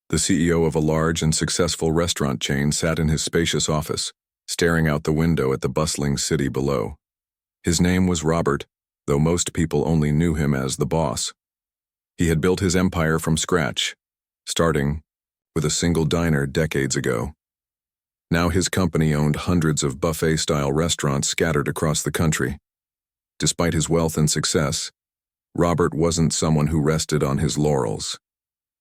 The CEO of a large and successful restaurant chain sat in his spacious office, staring out the window at the bustling city below. His name was Robert, though most people only knew him as the boss. He had built his empire from scratch, starting with a single diner decades ago. Now his company owned hundreds of buffet-style restaurants scattered across the country. Despite his wealth and success, Robert wasn't someone who rested on his laurels.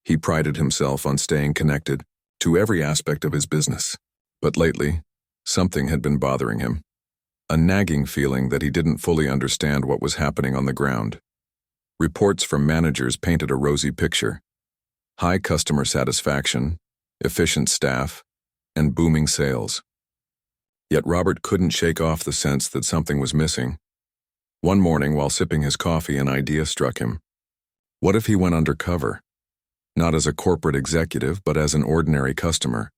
He prided himself on staying connected to every aspect of his business. But lately, something had been bothering him. A nagging feeling that he didn't fully understand what was happening on the ground. Reports from managers painted a rosy picture. High customer satisfaction, efficient staff, and booming sales. Yet Robert couldn't shake off the sense that something was missing. One morning, while sipping his coffee, an idea struck him. What if he went undercover? Not as a corporate executive, but as an ordinary customer.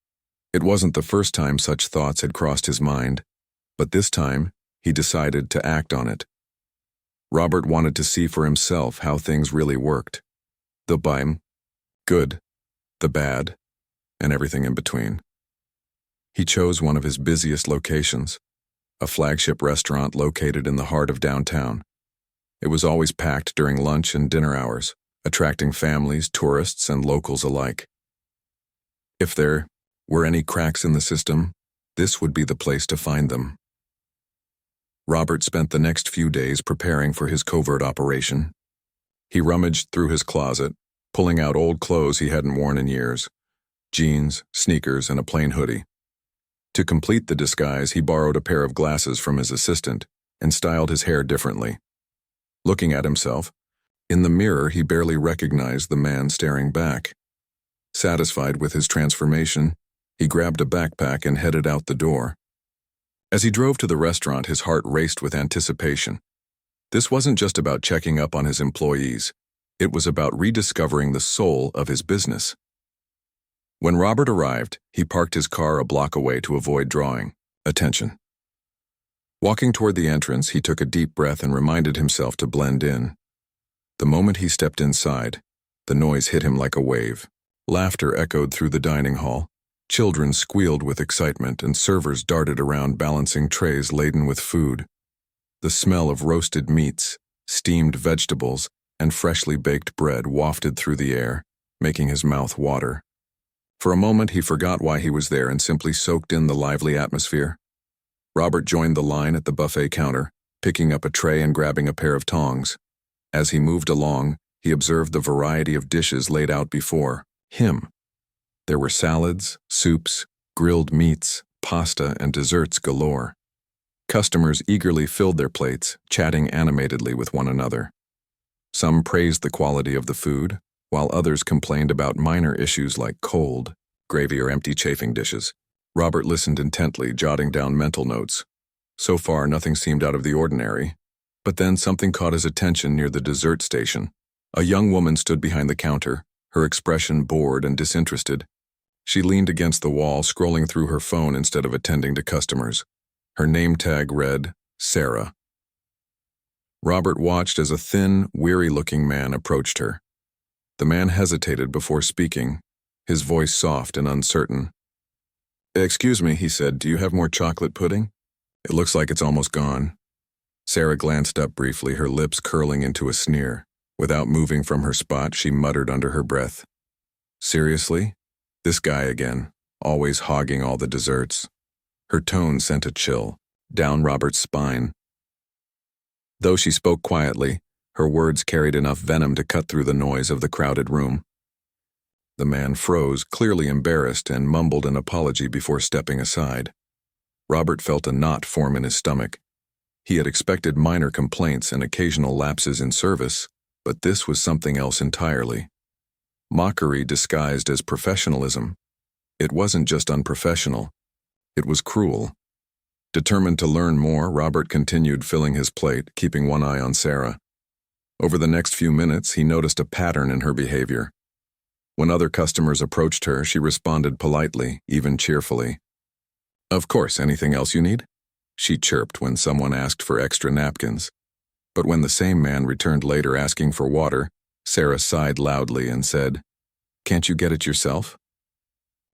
It wasn't the first time such thoughts had crossed his mind, but this time, he decided to act on it. Robert wanted to see for himself how things really worked. The good, the bad, and everything in between. He chose one of his busiest locations, a flagship restaurant located in the heart of downtown. It was always packed during lunch and dinner hours, attracting families, tourists, and locals alike. If there were any cracks in the system, this would be the place to find them. Robert spent the next few days preparing for his covert operation. He rummaged through his closet, pulling out old clothes he hadn't worn in years, jeans, sneakers, and a plain hoodie. To complete the disguise, he borrowed a pair of glasses from his assistant and styled his hair differently. Looking at himself, in the mirror, he barely recognized the man staring back. Satisfied with his transformation, he grabbed a backpack and headed out the door. As he drove to the restaurant, his heart raced with anticipation. This wasn't just about checking up on his employees. It was about rediscovering the soul of his business. When Robert arrived, he parked his car a block away to avoid drawing attention. Walking toward the entrance, he took a deep breath and reminded himself to blend in. The moment he stepped inside, the noise hit him like a wave. Laughter echoed through the dining hall. Children squealed with excitement, and servers darted around balancing trays laden with food. The smell of roasted meats, steamed vegetables, and freshly baked bread wafted through the air, making his mouth water. For a moment, he forgot why he was there and simply soaked in the lively atmosphere. Robert joined the line at the buffet counter, picking up a tray and grabbing a pair of tongs. As he moved along, he observed the variety of dishes laid out before him. There were salads, soups, grilled meats, pasta, and desserts galore. Customers eagerly filled their plates, chatting animatedly with one another. Some praised the quality of the food, while others complained about minor issues like cold, gravy, or empty chafing dishes. Robert listened intently, jotting down mental notes. So far, nothing seemed out of the ordinary, but then something caught his attention near the dessert station. A young woman stood behind the counter, her expression bored and disinterested. She leaned against the wall, scrolling through her phone instead of attending to customers. Her name tag read, Sarah. Robert watched as a thin, weary-looking man approached her. The man hesitated before speaking, his voice soft and uncertain. "Excuse me," he said, "do you have more chocolate pudding? It looks like it's almost gone." Sarah glanced up briefly, her lips curling into a sneer. Without moving from her spot, she muttered under her breath, "Seriously? This guy again, always hogging all the desserts." Her tone sent a chill down Robert's spine. Though she spoke quietly, her words carried enough venom to cut through the noise of the crowded room. The man froze, clearly embarrassed, and mumbled an apology before stepping aside. Robert felt a knot form in his stomach. He had expected minor complaints and occasional lapses in service, but this was something else entirely. Mockery disguised as professionalism. It wasn't just unprofessional, it was cruel. Determined to learn more, Robert continued filling his plate, keeping one eye on Sarah. Over the next few minutes, he noticed a pattern in her behavior. When other customers approached her, she responded politely, even cheerfully. "Of course, anything else you need?" she chirped when someone asked for extra napkins. But when the same man returned later asking for water, Sarah sighed loudly and said, Can't you get it yourself?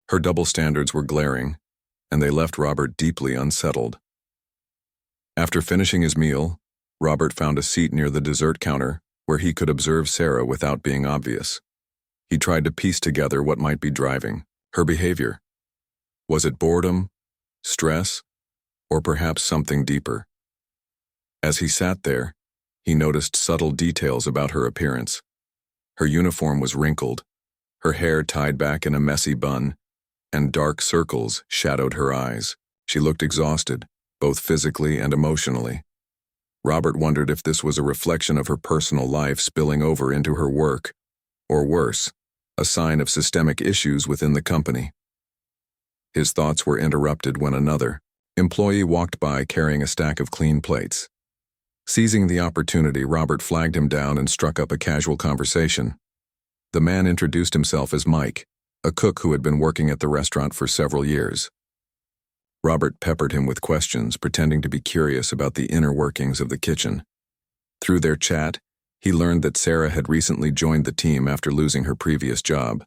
Her double standards were glaring, and they left Robert deeply unsettled. After finishing his meal, Robert found a seat near the dessert counter where he could observe Sarah without being obvious. He tried to piece together what might be driving her behavior. Was it boredom, stress, or perhaps something deeper? As he sat there, he noticed subtle details about her appearance. Her uniform was wrinkled, her hair tied back in a messy bun, and dark circles shadowed her eyes. She looked exhausted, both physically and emotionally. Robert wondered if this was a reflection of her personal life spilling over into her work, or worse, a sign of systemic issues within the company. His thoughts were interrupted when another employee walked by carrying a stack of clean plates. Seizing the opportunity, Robert flagged him down and struck up a casual conversation. The man introduced himself as Mike, a cook who had been working at the restaurant for several years. Robert peppered him with questions, pretending to be curious about the inner workings of the kitchen. Through their chat, he learned that Sarah had recently joined the team after losing her previous job.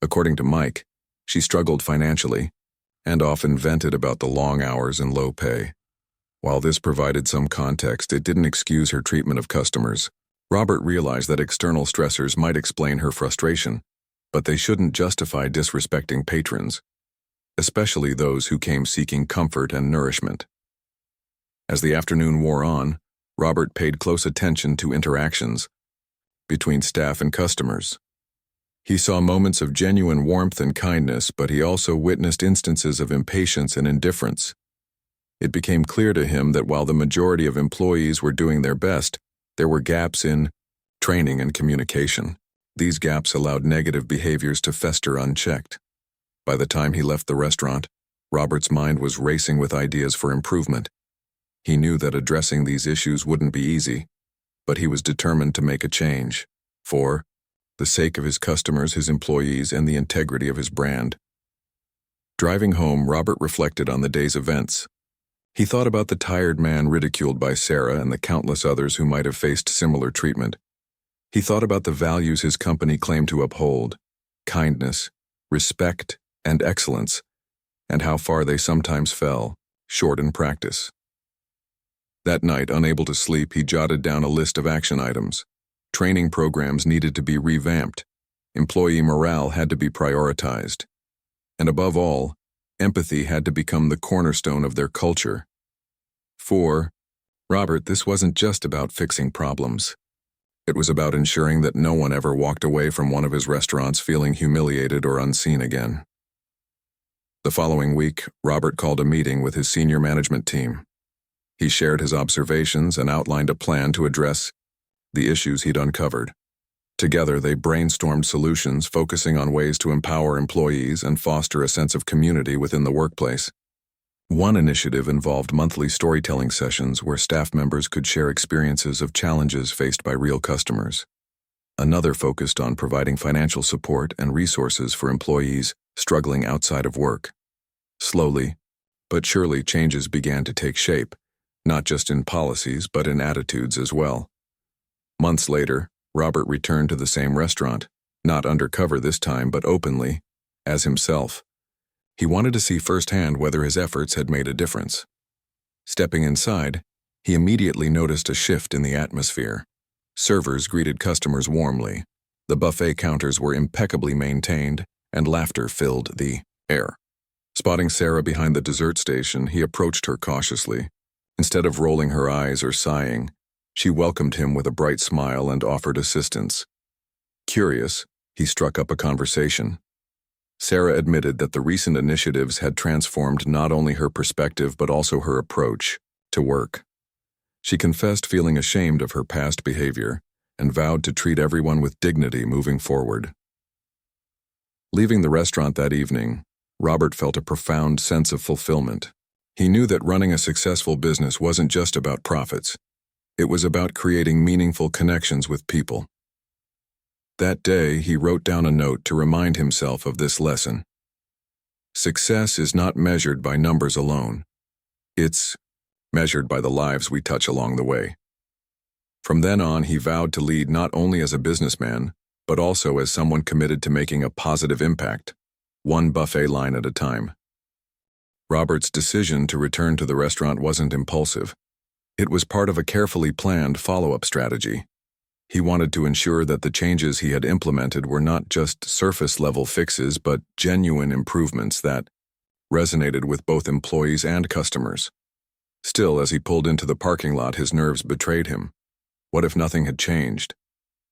According to Mike, she struggled financially and often vented about the long hours and low pay. While this provided some context, it didn't excuse her treatment of customers. Robert realized that external stressors might explain her frustration, but they shouldn't justify disrespecting patrons, especially those who came seeking comfort and nourishment. As the afternoon wore on, Robert paid close attention to interactions between staff and customers. He saw moments of genuine warmth and kindness, but he also witnessed instances of impatience and indifference. It became clear to him that while the majority of employees were doing their best, there were gaps in training and communication. These gaps allowed negative behaviors to fester unchecked. By the time he left the restaurant, Robert's mind was racing with ideas for improvement. He knew that addressing these issues wouldn't be easy, but he was determined to make a change, for the sake of his customers, his employees, and the integrity of his brand. Driving home, Robert reflected on the day's events. He thought about the tired man ridiculed by Sarah and the countless others who might have faced similar treatment. He thought about the values his company claimed to uphold: kindness, respect, and excellence, and how far they sometimes fell short in practice. That night, unable to sleep, he jotted down a list of action items. Training programs needed to be revamped. Employee morale had to be prioritized. And above all, empathy had to become the cornerstone of their culture. For Robert, this wasn't just about fixing problems. It was about ensuring that no one ever walked away from one of his restaurants feeling humiliated or unseen again. The following week, Robert called a meeting with his senior management team. He shared his observations and outlined a plan to address the issues he'd uncovered. Together, they brainstormed solutions focusing on ways to empower employees and foster a sense of community within the workplace. One initiative involved monthly storytelling sessions where staff members could share experiences of challenges faced by real customers. Another focused on providing financial support and resources for employees struggling outside of work. Slowly, but surely, changes began to take shape, not just in policies but in attitudes as well. Months later, Robert returned to the same restaurant, not undercover this time but openly, as himself. He wanted to see firsthand whether his efforts had made a difference. Stepping inside, he immediately noticed a shift in the atmosphere. Servers greeted customers warmly, the buffet counters were impeccably maintained, and laughter filled the air. Spotting Sarah behind the dessert station, he approached her cautiously. Instead of rolling her eyes or sighing, she welcomed him with a bright smile and offered assistance. Curious, he struck up a conversation. Sarah admitted that the recent initiatives had transformed not only her perspective but also her approach to work. She confessed feeling ashamed of her past behavior and vowed to treat everyone with dignity moving forward. Leaving the restaurant that evening, Robert felt a profound sense of fulfillment. He knew that running a successful business wasn't just about profits. It was about creating meaningful connections with people. That day, he wrote down a note to remind himself of this lesson. Success is not measured by numbers alone. It's measured by the lives we touch along the way. From then on, he vowed to lead not only as a businessman, but also as someone committed to making a positive impact, one buffet line at a time. Robert's decision to return to the restaurant wasn't impulsive. It was part of a carefully planned follow-up strategy. He wanted to ensure that the changes he had implemented were not just surface-level fixes but genuine improvements that resonated with both employees and customers. Still, as he pulled into the parking lot, his nerves betrayed him. What if nothing had changed?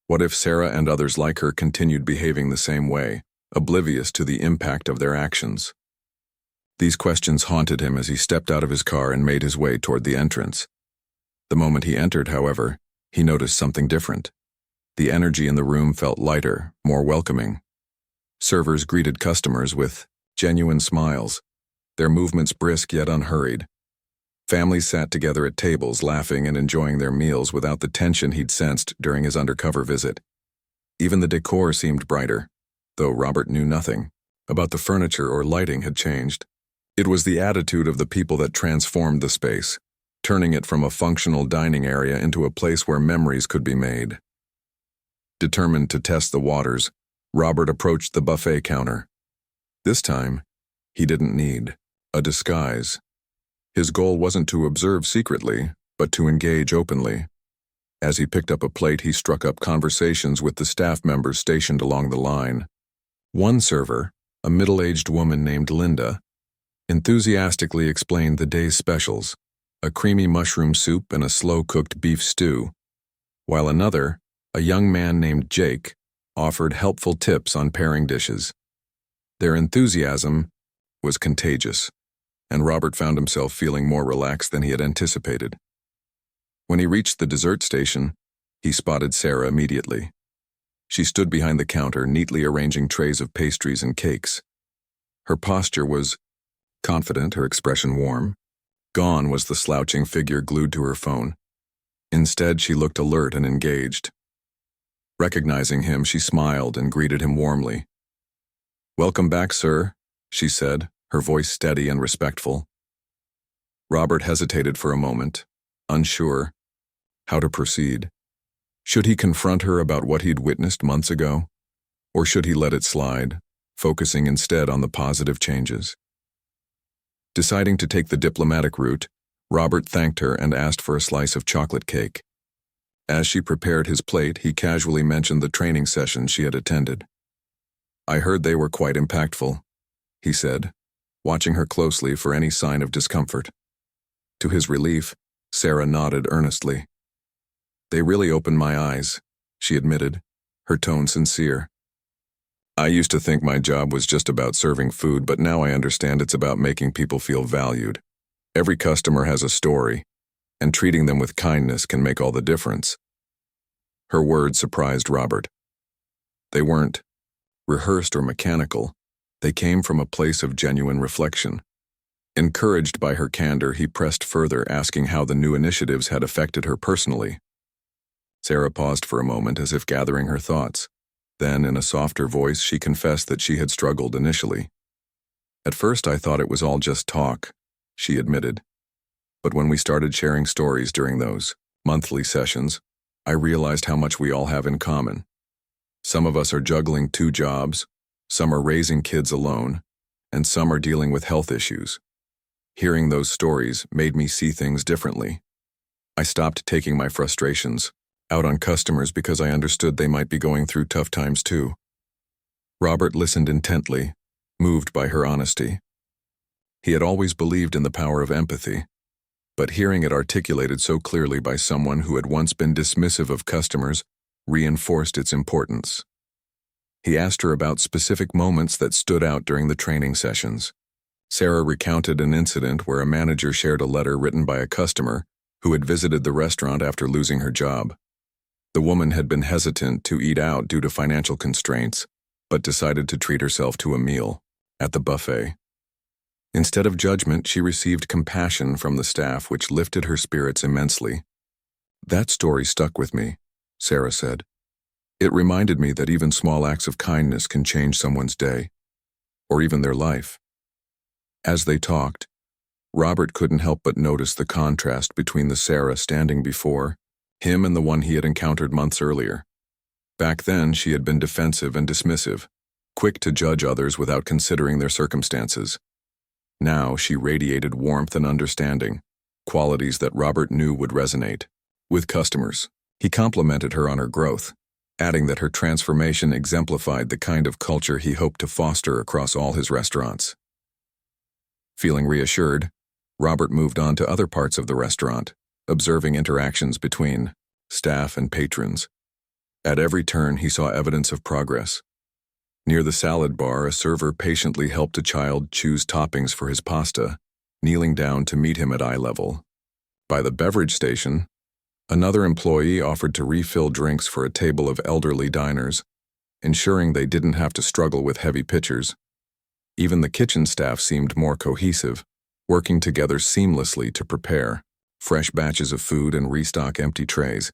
What if Sarah and others like her continued behaving the same way, oblivious to the impact of their actions? These questions haunted him as he stepped out of his car and made his way toward the entrance. The moment he entered, however, he noticed something different. The energy in the room felt lighter, more welcoming. Servers greeted customers with genuine smiles, their movements brisk yet unhurried. Families sat together at tables, laughing and enjoying their meals without the tension he'd sensed during his undercover visit. Even the decor seemed brighter, though Robert knew nothing about the furniture or lighting had changed. It was the attitude of the people that transformed the space, turning it from a functional dining area into a place where memories could be made. Determined to test the waters, Robert approached the buffet counter. This time, he didn't need a disguise. His goal wasn't to observe secretly, but to engage openly. As he picked up a plate, he struck up conversations with the staff members stationed along the line. One server, a middle-aged woman named Linda, enthusiastically explained the day's specials, a creamy mushroom soup and a slow-cooked beef stew, while another, a young man named Jake, offered helpful tips on pairing dishes. Their enthusiasm was contagious, and Robert found himself feeling more relaxed than he had anticipated. When he reached the dessert station, he spotted Sarah immediately. She stood behind the counter, neatly arranging trays of pastries and cakes. Her posture was confident, her expression warm. Gone was the slouching figure glued to her phone. Instead, she looked alert and engaged. Recognizing him, she smiled and greeted him warmly. "Welcome back, sir," she said, her voice steady and respectful. Robert hesitated for a moment, unsure how to proceed. Should he confront her about what he'd witnessed months ago? Or should he let it slide, focusing instead on the positive changes? Deciding to take the diplomatic route, Robert thanked her and asked for a slice of chocolate cake. As she prepared his plate, he casually mentioned the training sessions she had attended. "I heard they were quite impactful," he said, watching her closely for any sign of discomfort. To his relief, Sarah nodded earnestly. "They really opened my eyes," she admitted, her tone sincere. "I used to think my job was just about serving food, but now I understand it's about making people feel valued. Every customer has a story, and treating them with kindness can make all the difference." Her words surprised Robert. They weren't rehearsed or mechanical. They came from a place of genuine reflection. Encouraged by her candor, he pressed further, asking how the new initiatives had affected her personally. Sarah paused for a moment as if gathering her thoughts. Then, in a softer voice, she confessed that she had struggled initially. "At first I thought it was all just talk," she admitted. "But when we started sharing stories during those monthly sessions, I realized how much we all have in common. Some of us are juggling 2 jobs, some are raising kids alone, and some are dealing with health issues. Hearing those stories made me see things differently. I stopped taking my frustrations out on customers because I understood they might be going through tough times too." Robert listened intently, moved by her honesty. He had always believed in the power of empathy, but hearing it articulated so clearly by someone who had once been dismissive of customers reinforced its importance. He asked her about specific moments that stood out during the training sessions. Sarah recounted an incident where a manager shared a letter written by a customer who had visited the restaurant after losing her job. The woman had been hesitant to eat out due to financial constraints, but decided to treat herself to a meal at the buffet. Instead of judgment, she received compassion from the staff, which lifted her spirits immensely. "That story stuck with me," Sarah said. "It reminded me that even small acts of kindness can change someone's day, or even their life." As they talked, Robert couldn't help but notice the contrast between the Sarah standing before him and the one he had encountered months earlier. Back then, she had been defensive and dismissive, quick to judge others without considering their circumstances. Now she radiated warmth and understanding, qualities that Robert knew would resonate with customers. He complimented her on her growth, adding that her transformation exemplified the kind of culture he hoped to foster across all his restaurants. Feeling reassured, Robert moved on to other parts of the restaurant, observing interactions between staff and patrons. At every turn, he saw evidence of progress. Near the salad bar, a server patiently helped a child choose toppings for his pasta, kneeling down to meet him at eye level. By the beverage station, another employee offered to refill drinks for a table of elderly diners, ensuring they didn't have to struggle with heavy pitchers. Even the kitchen staff seemed more cohesive, working together seamlessly to prepare fresh batches of food and restock empty trays.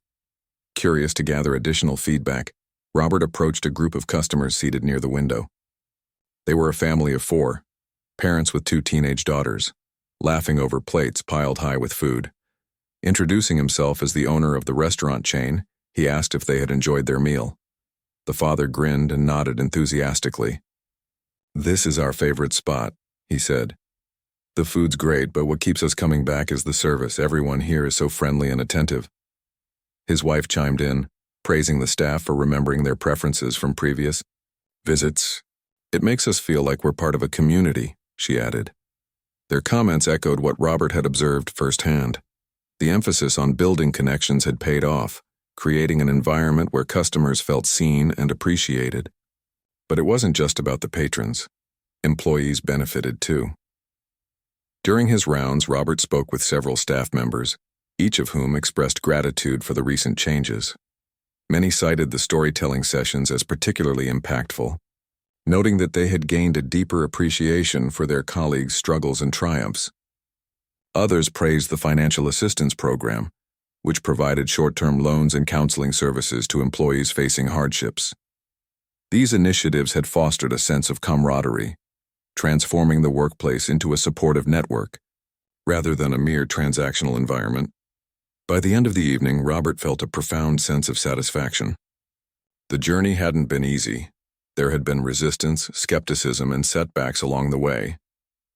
Curious to gather additional feedback, Robert approached a group of customers seated near the window. They were a family of 4, parents with 2 teenage daughters, laughing over plates piled high with food. Introducing himself as the owner of the restaurant chain, he asked if they had enjoyed their meal. The father grinned and nodded enthusiastically. "This is our favorite spot," he said. "The food's great, but what keeps us coming back is the service. Everyone here is so friendly and attentive." His wife chimed in, praising the staff for remembering their preferences from previous visits. "It makes us feel like we're part of a community," she added. Their comments echoed what Robert had observed firsthand. The emphasis on building connections had paid off, creating an environment where customers felt seen and appreciated. But it wasn't just about the patrons. Employees benefited too. During his rounds, Robert spoke with several staff members, each of whom expressed gratitude for the recent changes. Many cited the storytelling sessions as particularly impactful, noting that they had gained a deeper appreciation for their colleagues' struggles and triumphs. Others praised the financial assistance program, which provided short-term loans and counseling services to employees facing hardships. These initiatives had fostered a sense of camaraderie, transforming the workplace into a supportive network, rather than a mere transactional environment. By the end of the evening, Robert felt a profound sense of satisfaction. The journey hadn't been easy. There had been resistance, skepticism, and setbacks along the way,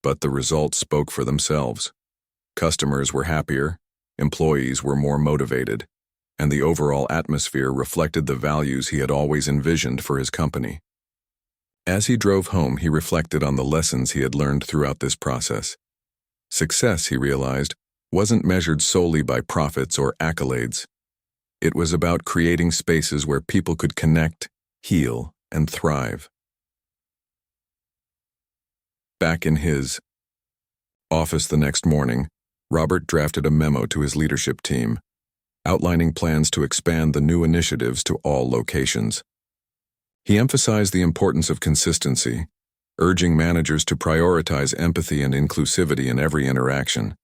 but the results spoke for themselves. Customers were happier, employees were more motivated, and the overall atmosphere reflected the values he had always envisioned for his company. As he drove home, he reflected on the lessons he had learned throughout this process. Success, he realized, wasn't measured solely by profits or accolades. It was about creating spaces where people could connect, heal, and thrive. Back in his office the next morning, Robert drafted a memo to his leadership team, outlining plans to expand the new initiatives to all locations. He emphasized the importance of consistency, urging managers to prioritize empathy and inclusivity in every interaction.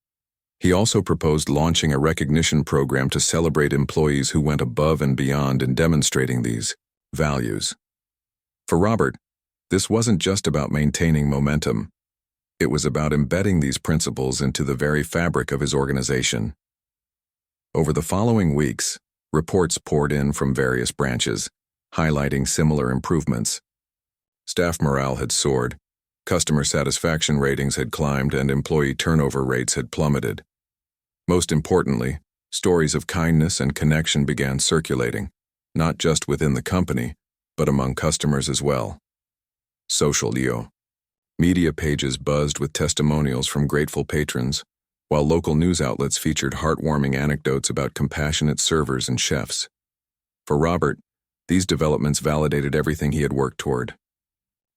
He also proposed launching a recognition program to celebrate employees who went above and beyond in demonstrating these values. For Robert, this wasn't just about maintaining momentum. It was about embedding these principles into the very fabric of his organization. Over the following weeks, reports poured in from various branches, highlighting similar improvements. Staff morale had soared, customer satisfaction ratings had climbed, and employee turnover rates had plummeted. Most importantly, stories of kindness and connection began circulating, not just within the company, but among customers as well. Social media pages buzzed with testimonials from grateful patrons, while local news outlets featured heartwarming anecdotes about compassionate servers and chefs. For Robert, these developments validated everything he had worked toward.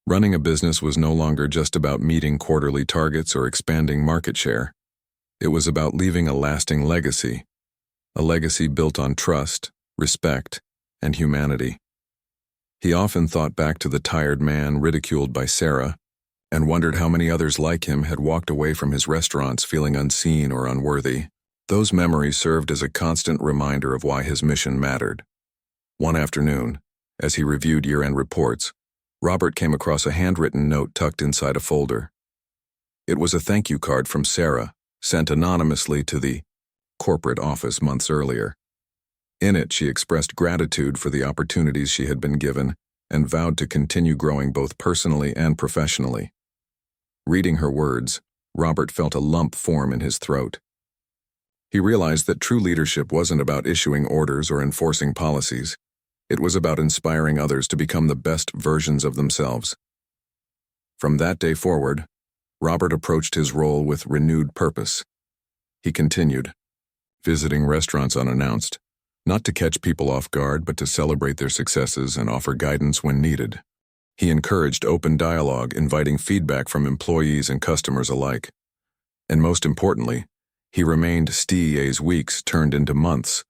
Running a business was no longer just about meeting quarterly targets or expanding market share. It was about leaving a lasting legacy, a legacy built on trust, respect, and humanity. He often thought back to the tired man ridiculed by Sarah, and wondered how many others like him had walked away from his restaurants feeling unseen or unworthy. Those memories served as a constant reminder of why his mission mattered. One afternoon, as he reviewed year-end reports, Robert came across a handwritten note tucked inside a folder. It was a thank you card from Sarah, sent anonymously to the corporate office months earlier. In it, she expressed gratitude for the opportunities she had been given and vowed to continue growing both personally and professionally. Reading her words, Robert felt a lump form in his throat. He realized that true leadership wasn't about issuing orders or enforcing policies. It was about inspiring others to become the best versions of themselves. From that day forward, Robert approached his role with renewed purpose. He continued, visiting restaurants unannounced, not to catch people off guard but to celebrate their successes and offer guidance when needed. He encouraged open dialogue, inviting feedback from employees and customers alike. And most importantly, he remained steady as weeks turned into months.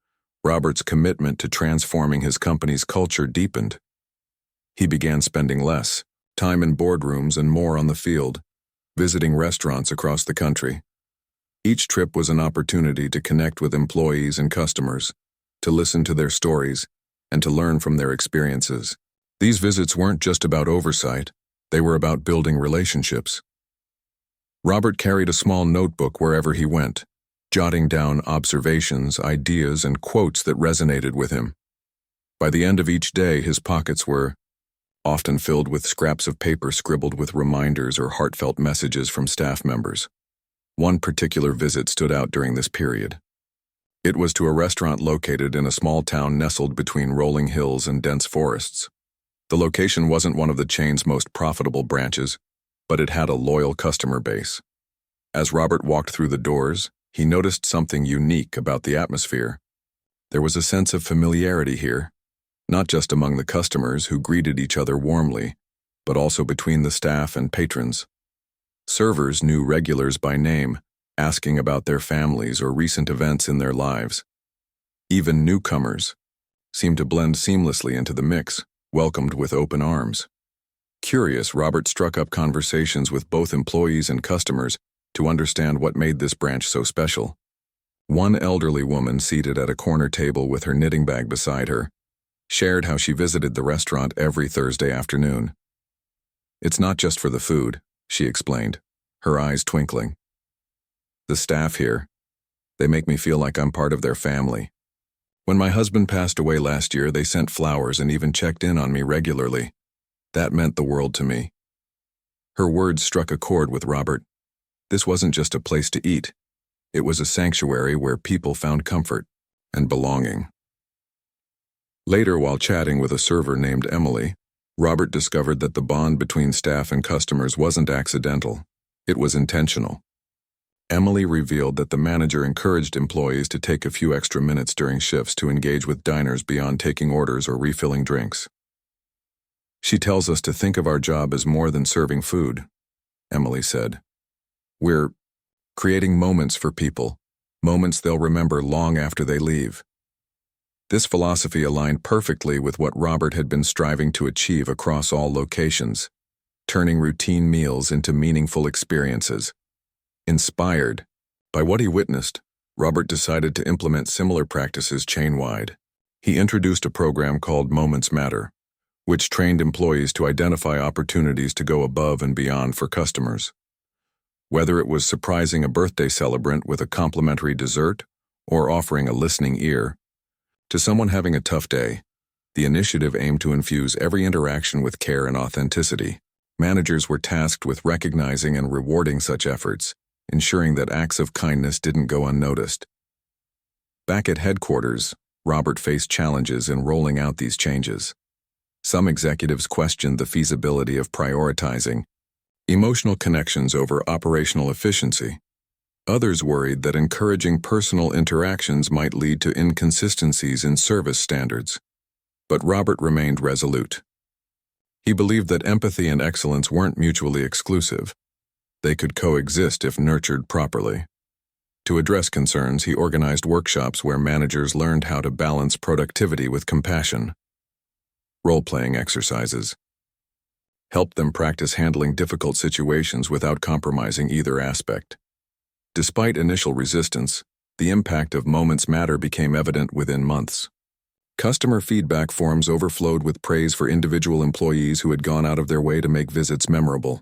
Robert's commitment to transforming his company's culture deepened. He began spending less time in boardrooms and more on the field, visiting restaurants across the country. Each trip was an opportunity to connect with employees and customers, to listen to their stories, and to learn from their experiences. These visits weren't just about oversight, they were about building relationships. Robert carried a small notebook wherever he went, jotting down observations, ideas, and quotes that resonated with him. By the end of each day, his pockets were often filled with scraps of paper scribbled with reminders or heartfelt messages from staff members. One particular visit stood out during this period. It was to a restaurant located in a small town nestled between rolling hills and dense forests. The location wasn't one of the chain's most profitable branches, but it had a loyal customer base. As Robert walked through the doors, he noticed something unique about the atmosphere. There was a sense of familiarity here, not just among the customers who greeted each other warmly, but also between the staff and patrons. Servers knew regulars by name, asking about their families or recent events in their lives. Even newcomers seemed to blend seamlessly into the mix, welcomed with open arms. Curious, Robert struck up conversations with both employees and customers to understand what made this branch so special. One elderly woman seated at a corner table with her knitting bag beside her shared how she visited the restaurant every Thursday afternoon. "It's not just for the food," she explained, her eyes twinkling. "The staff here, they make me feel like I'm part of their family. When my husband passed away last year, they sent flowers and even checked in on me regularly. That meant the world to me." Her words struck a chord with Robert. This wasn't just a place to eat. It was a sanctuary where people found comfort and belonging. Later, while chatting with a server named Emily, Robert discovered that the bond between staff and customers wasn't accidental. It was intentional. Emily revealed that the manager encouraged employees to take a few extra minutes during shifts to engage with diners beyond taking orders or refilling drinks. "She tells us to think of our job as more than serving food," Emily said. "We're creating moments for people, moments they'll remember long after they leave." This philosophy aligned perfectly with what Robert had been striving to achieve across all locations, turning routine meals into meaningful experiences. Inspired by what he witnessed, Robert decided to implement similar practices chain-wide. He introduced a program called Moments Matter, which trained employees to identify opportunities to go above and beyond for customers. Whether it was surprising a birthday celebrant with a complimentary dessert or offering a listening ear to someone having a tough day, the initiative aimed to infuse every interaction with care and authenticity. Managers were tasked with recognizing and rewarding such efforts, ensuring that acts of kindness didn't go unnoticed. Back at headquarters, Robert faced challenges in rolling out these changes. Some executives questioned the feasibility of prioritizing emotional connections over operational efficiency. Others worried that encouraging personal interactions might lead to inconsistencies in service standards. But Robert remained resolute. He believed that empathy and excellence weren't mutually exclusive. They could coexist if nurtured properly. To address concerns, he organized workshops where managers learned how to balance productivity with compassion. Role-playing exercises helped them practice handling difficult situations without compromising either aspect. Despite initial resistance, the impact of Moments Matter became evident within months. Customer feedback forms overflowed with praise for individual employees who had gone out of their way to make visits memorable.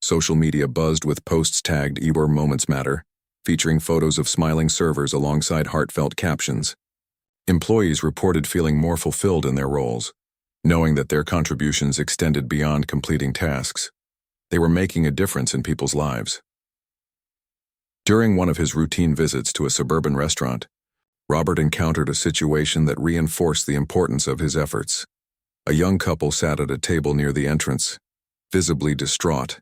Social media buzzed with posts tagged "Your Moments Matter," featuring photos of smiling servers alongside heartfelt captions. Employees reported feeling more fulfilled in their roles, knowing that their contributions extended beyond completing tasks. They were making a difference in people's lives. During one of his routine visits to a suburban restaurant, Robert encountered a situation that reinforced the importance of his efforts. A young couple sat at a table near the entrance, visibly distraught.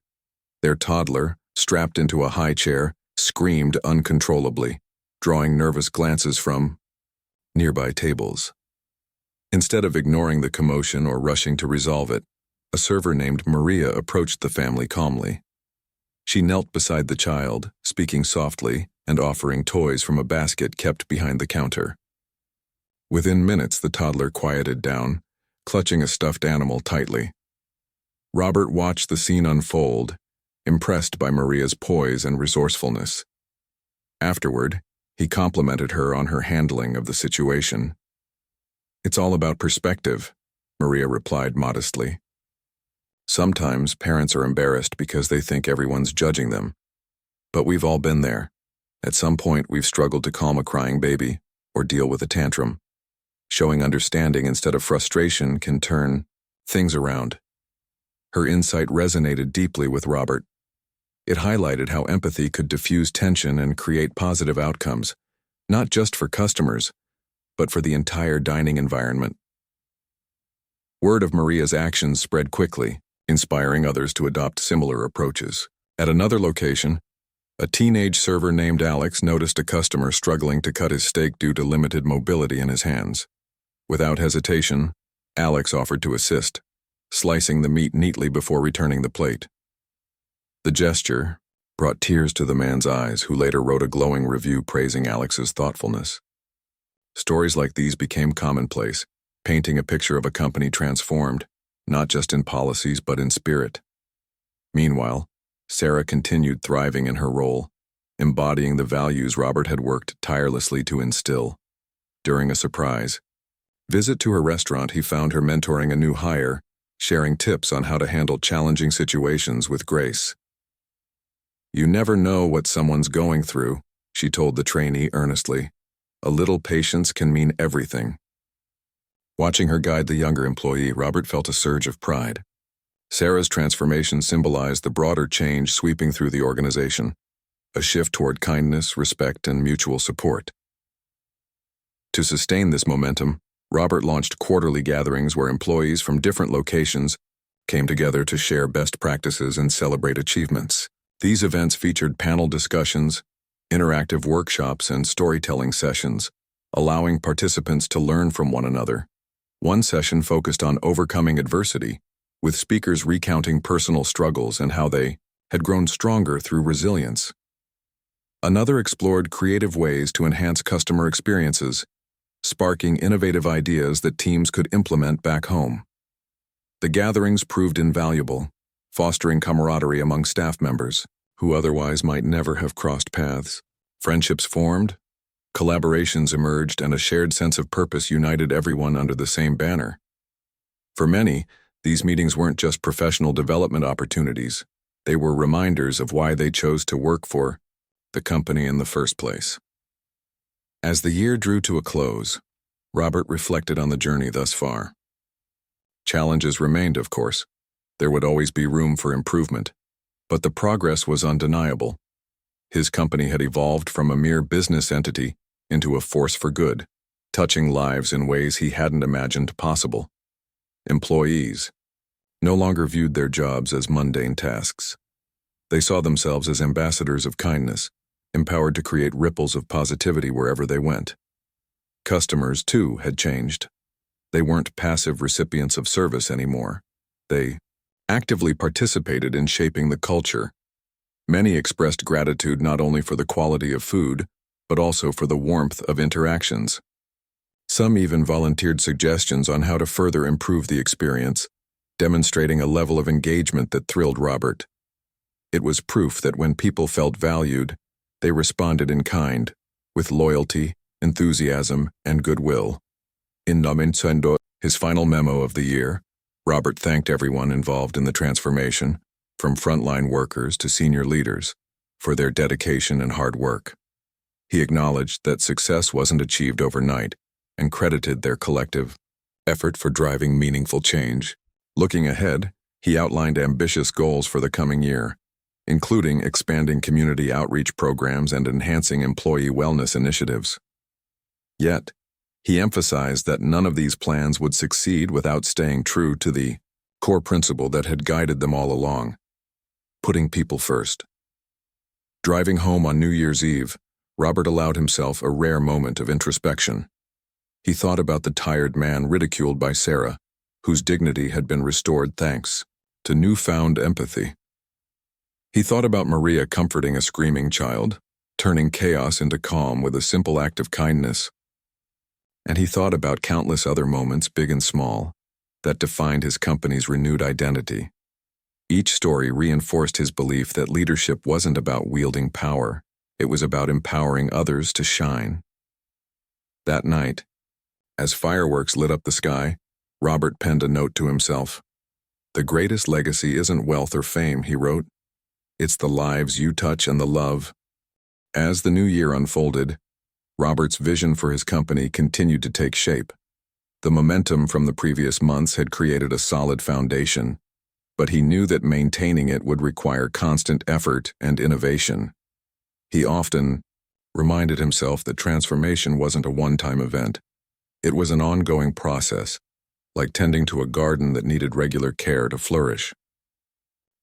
Their toddler, strapped into a high chair, screamed uncontrollably, drawing nervous glances from nearby tables. Instead of ignoring the commotion or rushing to resolve it, a server named Maria approached the family calmly. She knelt beside the child, speaking softly and offering toys from a basket kept behind the counter. Within minutes, the toddler quieted down, clutching a stuffed animal tightly. Robert watched the scene unfold, impressed by Maria's poise and resourcefulness. Afterward, he complimented her on her handling of the situation. "It's all about perspective," Maria replied modestly. "Sometimes parents are embarrassed because they think everyone's judging them. But we've all been there. At some point, we've struggled to calm a crying baby or deal with a tantrum. Showing understanding instead of frustration can turn things around." Her insight resonated deeply with Robert. It highlighted how empathy could diffuse tension and create positive outcomes, not just for customers, but for the entire dining environment. Word of Maria's actions spread quickly, inspiring others to adopt similar approaches. At another location, a teenage server named Alex noticed a customer struggling to cut his steak due to limited mobility in his hands. Without hesitation, Alex offered to assist, slicing the meat neatly before returning the plate. The gesture brought tears to the man's eyes, who later wrote a glowing review praising Alex's thoughtfulness. Stories like these became commonplace, painting a picture of a company transformed, not just in policies but in spirit. Meanwhile, Sarah continued thriving in her role, embodying the values Robert had worked tirelessly to instill. During a surprise visit to her restaurant, he found her mentoring a new hire, sharing tips on how to handle challenging situations with grace. "You never know what someone's going through," she told the trainee earnestly. "A little patience can mean everything." Watching her guide the younger employee, Robert felt a surge of pride. Sarah's transformation symbolized the broader change sweeping through the organization, a shift toward kindness, respect, and mutual support. To sustain this momentum, Robert launched quarterly gatherings where employees from different locations came together to share best practices and celebrate achievements. These events featured panel discussions, interactive workshops, and storytelling sessions, allowing participants to learn from one another. One session focused on overcoming adversity, with speakers recounting personal struggles and how they had grown stronger through resilience. Another explored creative ways to enhance customer experiences, sparking innovative ideas that teams could implement back home. The gatherings proved invaluable, fostering camaraderie among staff members who otherwise might never have crossed paths. Friendships formed, collaborations emerged, and a shared sense of purpose united everyone under the same banner. For many, these meetings weren't just professional development opportunities. They were reminders of why they chose to work for the company in the first place. As the year drew to a close, Robert reflected on the journey thus far. Challenges remained, of course. There would always be room for improvement, but the progress was undeniable. His company had evolved from a mere business entity into a force for good, touching lives in ways he hadn't imagined possible. Employees no longer viewed their jobs as mundane tasks. They saw themselves as ambassadors of kindness, empowered to create ripples of positivity wherever they went. Customers, too, had changed. They weren't passive recipients of service anymore. They actively participated in shaping the culture. Many expressed gratitude not only for the quality of food, but also for the warmth of interactions. Some even volunteered suggestions on how to further improve the experience, demonstrating a level of engagement that thrilled Robert. It was proof that when people felt valued, they responded in kind, with loyalty, enthusiasm, and goodwill. In Naminsendo, his final memo of the year, Robert thanked everyone involved in the transformation, from frontline workers to senior leaders, for their dedication and hard work. He acknowledged that success wasn't achieved overnight, and credited their collective effort for driving meaningful change. Looking ahead, he outlined ambitious goals for the coming year, including expanding community outreach programs and enhancing employee wellness initiatives. Yet, he emphasized that none of these plans would succeed without staying true to the core principle that had guided them all along: putting people first. Driving home on New Year's Eve, Robert allowed himself a rare moment of introspection. He thought about the tired man ridiculed by Sarah, whose dignity had been restored thanks to newfound empathy. He thought about Maria comforting a screaming child, turning chaos into calm with a simple act of kindness. And he thought about countless other moments, big and small, that defined his company's renewed identity. Each story reinforced his belief that leadership wasn't about wielding power, it was about empowering others to shine. That night, as fireworks lit up the sky, Robert penned a note to himself. "The greatest legacy isn't wealth or fame," he wrote. "It's the lives you touch and the love." As the new year unfolded, Robert's vision for his company continued to take shape. The momentum from the previous months had created a solid foundation, but he knew that maintaining it would require constant effort and innovation. He often reminded himself that transformation wasn't a one-time event. It was an ongoing process, like tending to a garden that needed regular care to flourish.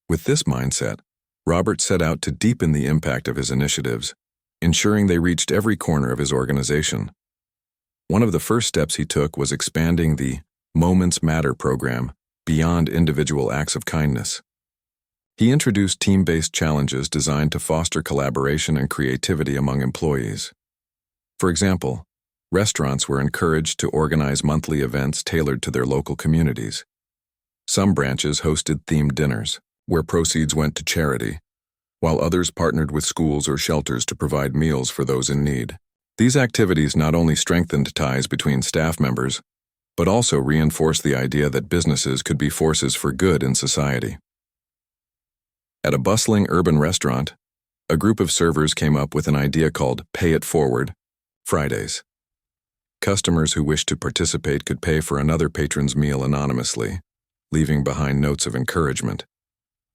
With this mindset, Robert set out to deepen the impact of his initiatives, ensuring they reached every corner of his organization. One of the first steps he took was expanding the Moments Matter program beyond individual acts of kindness. He introduced team-based challenges designed to foster collaboration and creativity among employees. For example, restaurants were encouraged to organize monthly events tailored to their local communities. Some branches hosted themed dinners, where proceeds went to charity, while others partnered with schools or shelters to provide meals for those in need. These activities not only strengthened ties between staff members, but also reinforced the idea that businesses could be forces for good in society. At a bustling urban restaurant, a group of servers came up with an idea called Pay It Forward Fridays. Customers who wished to participate could pay for another patron's meal anonymously, leaving behind notes of encouragement.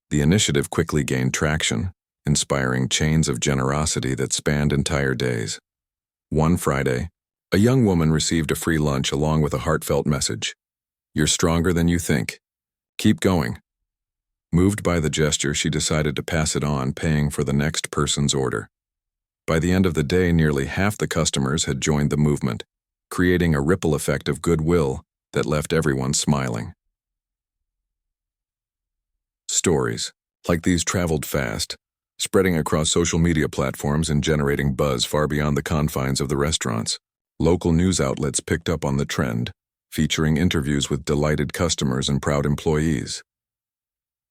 The initiative quickly gained traction, inspiring chains of generosity that spanned entire days. One Friday, a young woman received a free lunch along with a heartfelt message: "You're stronger than you think. Keep going." Moved by the gesture, she decided to pass it on, paying for the next person's order. By the end of the day, nearly half the customers had joined the movement, creating a ripple effect of goodwill that left everyone smiling. Stories like these traveled fast, spreading across social media platforms and generating buzz far beyond the confines of the restaurants. Local news outlets picked up on the trend, featuring interviews with delighted customers and proud employees.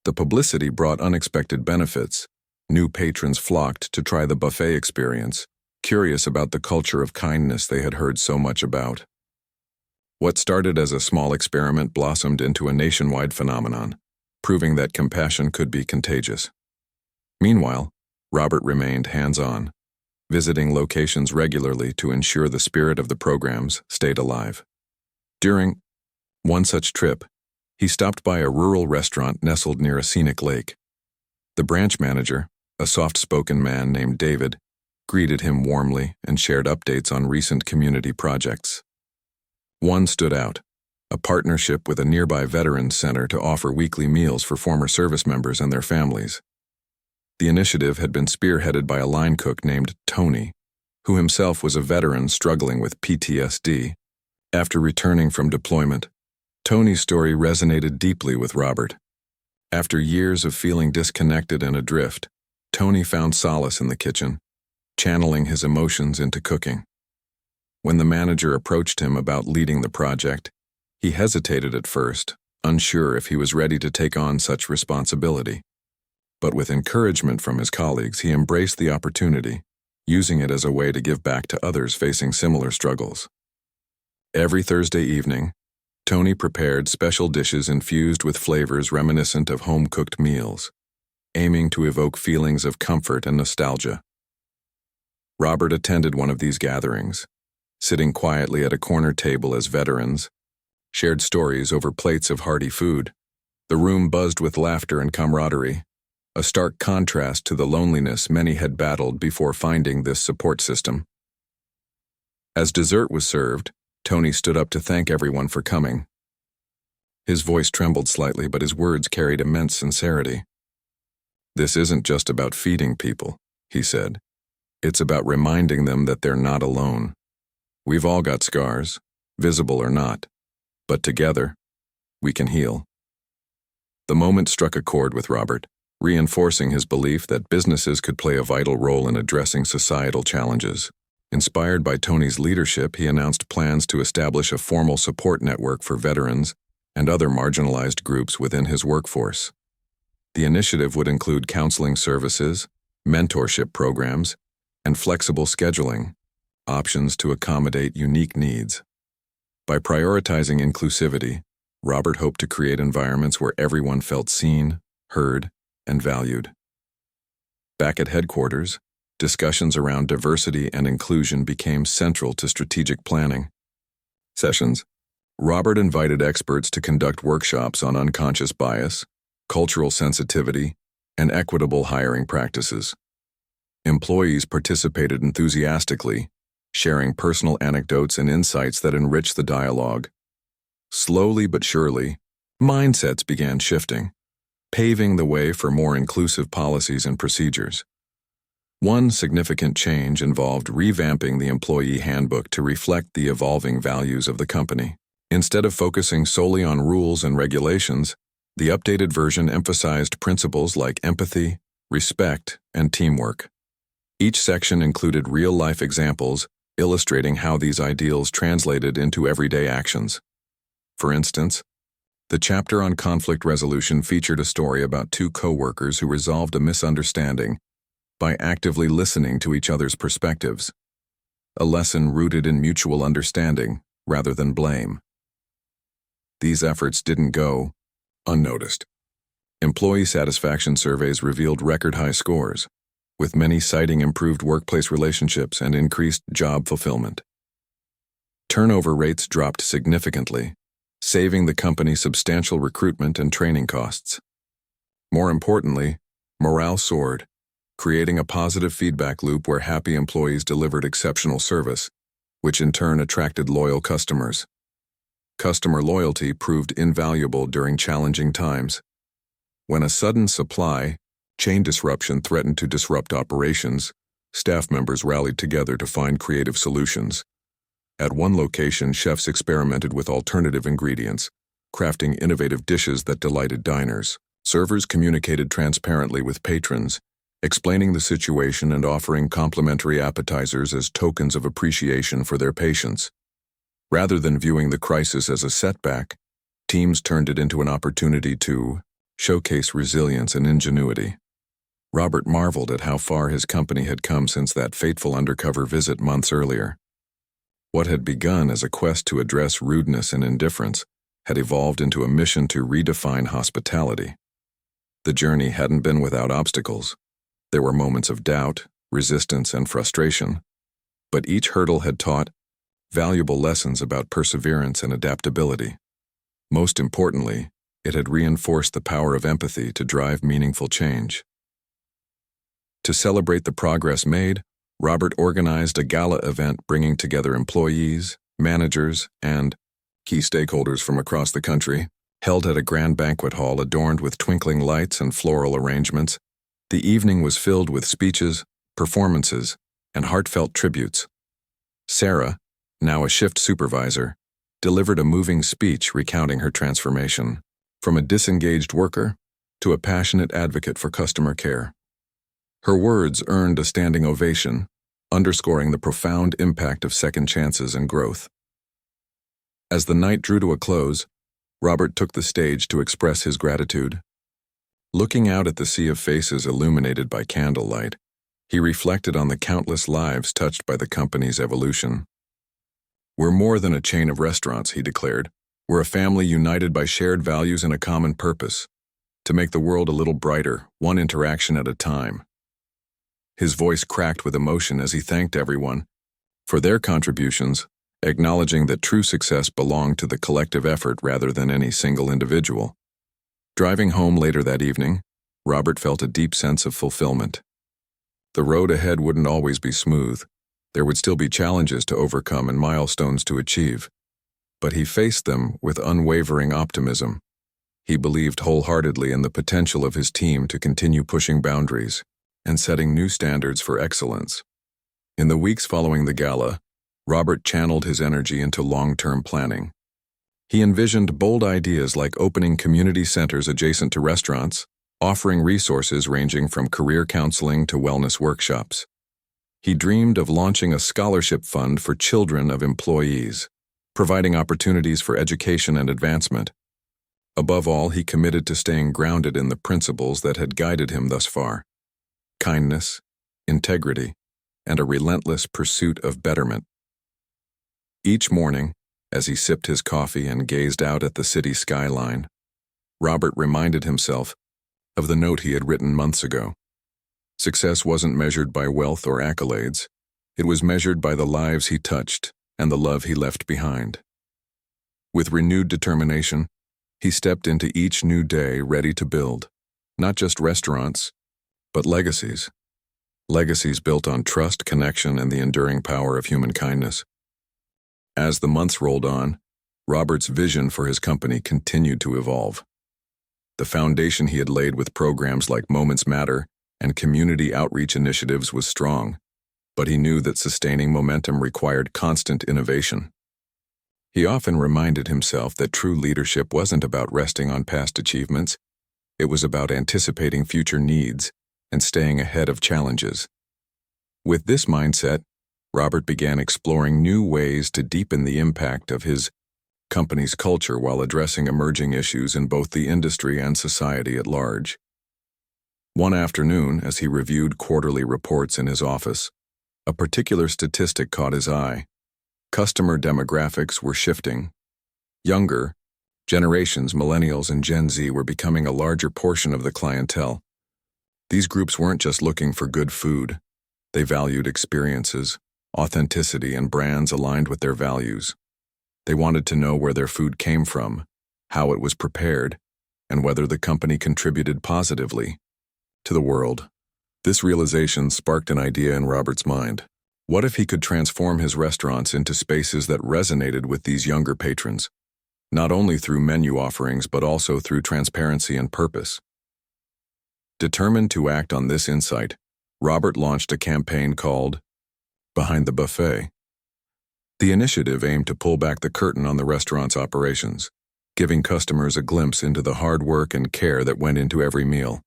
The publicity brought unexpected benefits. New patrons flocked to try the buffet experience, curious about the culture of kindness they had heard so much about. What started as a small experiment blossomed into a nationwide phenomenon, proving that compassion could be contagious. Meanwhile, Robert remained hands-on, visiting locations regularly to ensure the spirit of the programs stayed alive. During one such trip, he stopped by a rural restaurant nestled near a scenic lake. The branch manager, a soft-spoken man named David, greeted him warmly and shared updates on recent community projects. One stood out: a partnership with a nearby veterans center to offer weekly meals for former service members and their families. The initiative had been spearheaded by a line cook named Tony, who himself was a veteran struggling with PTSD. After returning from deployment, Tony's story resonated deeply with Robert. After years of feeling disconnected and adrift, Tony found solace in the kitchen, channeling his emotions into cooking. When the manager approached him about leading the project, he hesitated at first, unsure if he was ready to take on such responsibility. But with encouragement from his colleagues, he embraced the opportunity, using it as a way to give back to others facing similar struggles. Every Thursday evening, Tony prepared special dishes infused with flavors reminiscent of home-cooked meals, aiming to evoke feelings of comfort and nostalgia. Robert attended one of these gatherings, sitting quietly at a corner table as veterans, shared stories over plates of hearty food. The room buzzed with laughter and camaraderie, a stark contrast to the loneliness many had battled before finding this support system. As dessert was served, Tony stood up to thank everyone for coming. His voice trembled slightly, but his words carried immense sincerity. "This isn't just about feeding people," he said. "It's about reminding them that they're not alone. We've all got scars, visible or not, but together, we can heal." The moment struck a chord with Robert, reinforcing his belief that businesses could play a vital role in addressing societal challenges. Inspired by Tony's leadership, he announced plans to establish a formal support network for veterans and other marginalized groups within his workforce. The initiative would include counseling services, mentorship programs, and flexible scheduling, options to accommodate unique needs. By prioritizing inclusivity, Robert hoped to create environments where everyone felt seen, heard, and valued. Back at headquarters, discussions around diversity and inclusion became central to strategic planning sessions. Robert invited experts to conduct workshops on unconscious bias, cultural sensitivity, and equitable hiring practices. Employees participated enthusiastically, sharing personal anecdotes and insights that enriched the dialogue. Slowly but surely, mindsets began shifting, paving the way for more inclusive policies and procedures. One significant change involved revamping the employee handbook to reflect the evolving values of the company. Instead of focusing solely on rules and regulations, the updated version emphasized principles like empathy, respect, and teamwork. Each section included real-life examples illustrating how these ideals translated into everyday actions. For instance, the chapter on conflict resolution featured a story about two co-workers who resolved a misunderstanding by actively listening to each other's perspectives, a lesson rooted in mutual understanding rather than blame. These efforts didn't go unnoticed. Employee satisfaction surveys revealed record-high scores, with many citing improved workplace relationships and increased job fulfillment. Turnover rates dropped significantly, saving the company substantial recruitment and training costs. More importantly, morale soared, creating a positive feedback loop where happy employees delivered exceptional service, which in turn attracted loyal customers. Customer loyalty proved invaluable during challenging times. When a sudden supply chain disruption threatened to disrupt operations, staff members rallied together to find creative solutions. At one location, chefs experimented with alternative ingredients, crafting innovative dishes that delighted diners. Servers communicated transparently with patrons, explaining the situation and offering complimentary appetizers as tokens of appreciation for their patience. Rather than viewing the crisis as a setback, teams turned it into an opportunity to showcase resilience and ingenuity. Robert marveled at how far his company had come since that fateful undercover visit months earlier. What had begun as a quest to address rudeness and indifference had evolved into a mission to redefine hospitality. The journey hadn't been without obstacles. There were moments of doubt, resistance, and frustration, but each hurdle had taught valuable lessons about perseverance and adaptability. Most importantly, it had reinforced the power of empathy to drive meaningful change. To celebrate the progress made, Robert organized a gala event bringing together employees, managers, and key stakeholders from across the country. Held at a grand banquet hall adorned with twinkling lights and floral arrangements, the evening was filled with speeches, performances, and heartfelt tributes. Sarah, now a shift supervisor, delivered a moving speech recounting her transformation, from a disengaged worker to a passionate advocate for customer care. Her words earned a standing ovation, underscoring the profound impact of second chances and growth. As the night drew to a close, Robert took the stage to express his gratitude. Looking out at the sea of faces illuminated by candlelight, he reflected on the countless lives touched by the company's evolution. "We're more than a chain of restaurants," he declared. "We're a family united by shared values and a common purpose, to make the world a little brighter, one interaction at a time." His voice cracked with emotion as he thanked everyone for their contributions, acknowledging that true success belonged to the collective effort rather than any single individual. Driving home later that evening, Robert felt a deep sense of fulfillment. The road ahead wouldn't always be smooth. There would still be challenges to overcome and milestones to achieve. But he faced them with unwavering optimism. He believed wholeheartedly in the potential of his team to continue pushing boundaries and setting new standards for excellence. In the weeks following the gala, Robert channeled his energy into long-term planning. He envisioned bold ideas like opening community centers adjacent to restaurants, offering resources ranging from career counseling to wellness workshops. He dreamed of launching a scholarship fund for children of employees, providing opportunities for education and advancement. Above all, he committed to staying grounded in the principles that had guided him thus far: kindness, integrity, and a relentless pursuit of betterment. Each morning, as he sipped his coffee and gazed out at the city skyline, Robert reminded himself of the note he had written months ago. Success wasn't measured by wealth or accolades. It was measured by the lives he touched and the love he left behind. With renewed determination, he stepped into each new day ready to build, not just restaurants, but legacies. Legacies built on trust, connection, and the enduring power of human kindness. As the months rolled on, Robert's vision for his company continued to evolve. The foundation he had laid with programs like Moments Matter and community outreach initiatives was strong, but he knew that sustaining momentum required constant innovation. He often reminded himself that true leadership wasn't about resting on past achievements. It was about anticipating future needs and staying ahead of challenges. With this mindset, Robert began exploring new ways to deepen the impact of his company's culture while addressing emerging issues in both the industry and society at large. One afternoon, as he reviewed quarterly reports in his office, a particular statistic caught his eye. Customer demographics were shifting. Younger generations, millennials and Gen Z, were becoming a larger portion of the clientele. These groups weren't just looking for good food. They valued experiences, authenticity, and brands aligned with their values. They wanted to know where their food came from, how it was prepared, and whether the company contributed positively to the world. This realization sparked an idea in Robert's mind. What if he could transform his restaurants into spaces that resonated with these younger patrons, not only through menu offerings but also through transparency and purpose? Determined to act on this insight, Robert launched a campaign called Behind the Buffet. The initiative aimed to pull back the curtain on the restaurant's operations, giving customers a glimpse into the hard work and care that went into every meal.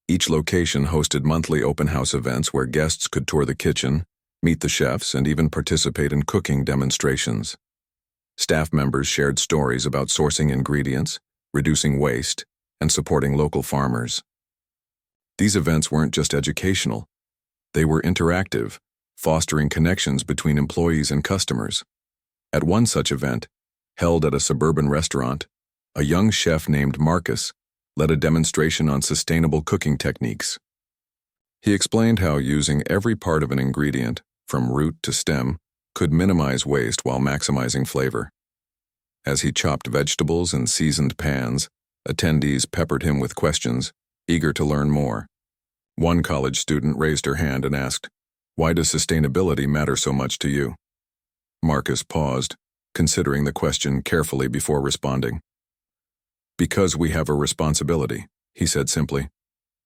Each location hosted monthly open house events where guests could tour the kitchen, meet the chefs, and even participate in cooking demonstrations. Staff members shared stories about sourcing ingredients, reducing waste, and supporting local farmers. These events weren't just educational. They were interactive, fostering connections between employees and customers. At one such event, held at a suburban restaurant, a young chef named Marcus led a demonstration on sustainable cooking techniques. He explained how using every part of an ingredient, from root to stem, could minimize waste while maximizing flavor. As he chopped vegetables and seasoned pans, attendees peppered him with questions, eager to learn more. One college student raised her hand and asked, "Why does sustainability matter so much to you?" Marcus paused, considering the question carefully before responding. "Because we have a responsibility," he said simply,